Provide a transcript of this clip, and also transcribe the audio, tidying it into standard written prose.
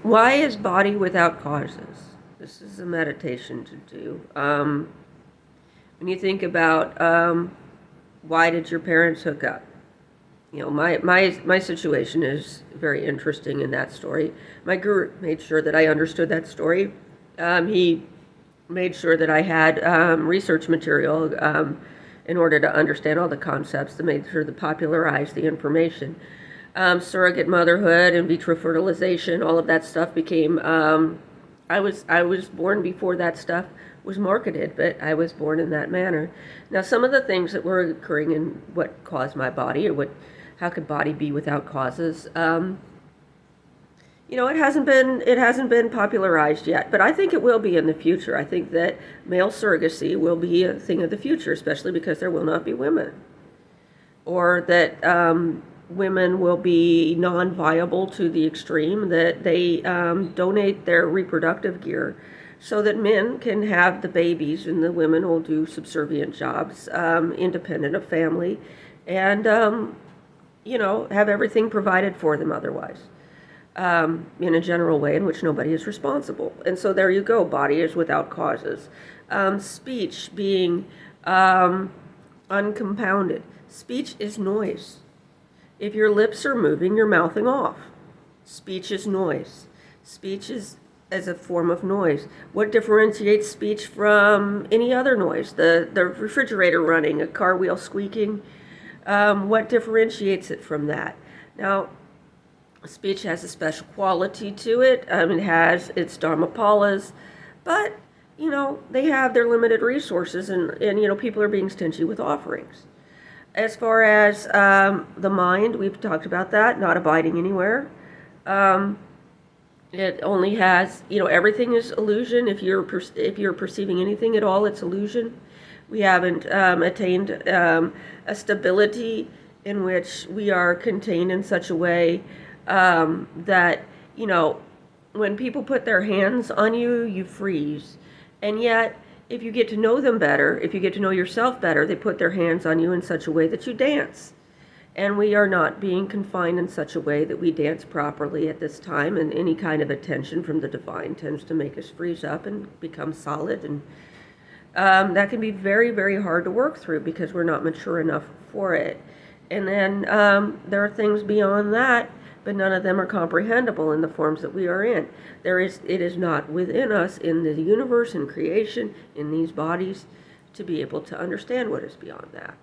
Why is body without causes? This is a meditation to do. When you think about why did your parents hook up? You know, my situation is very interesting in that story. My guru made sure that I understood that story. He made sure that I had research material in order to understand all the concepts, to make sure to popularize the information. Surrogate motherhood, in vitro fertilization, all of that stuff became. I was born before that stuff was marketed, but I was born in that manner. Now, some of the things that were occurring in what caused my body, or how could body be without causes? It hasn't been popularized yet, but I think it will be in the future. I think that male surrogacy will be a thing of the future, especially because there will not be women, or that women will be non-viable to the extreme, that they donate their reproductive gear so that men can have the babies and the women will do subservient jobs, independent of family, and have everything provided for them otherwise, in a general way in which nobody is responsible. And so there you go, body is without causes. Speech being uncompounded. Speech is noise. If your lips are moving, you're mouthing off. Speech is noise. Speech is as a form of noise. What differentiates speech from any other noise? The refrigerator running, a car wheel squeaking. What differentiates it from that? Now, speech has a special quality to it. It has its dharmapalas, but they have their limited resources, and people are being stingy with offerings. As far as the mind, we've talked about that, not abiding anywhere. It only has, everything is illusion. If you're perceiving anything at all, it's illusion. We haven't attained a stability in which we are contained in such a way that, when people put their hands on you, you freeze. And yet, if you get to know them better, if you get to know yourself better, they put their hands on you in such a way that you dance. And we are not being confined in such a way that we dance properly at this time, and any kind of attention from the divine tends to make us freeze up and become solid. And that can be very, very hard to work through because we're not mature enough for it. And then there are things beyond that, but none of them are comprehensible in the forms that we are in. It is not within us, in the universe, in creation, in these bodies, to be able to understand what is beyond that.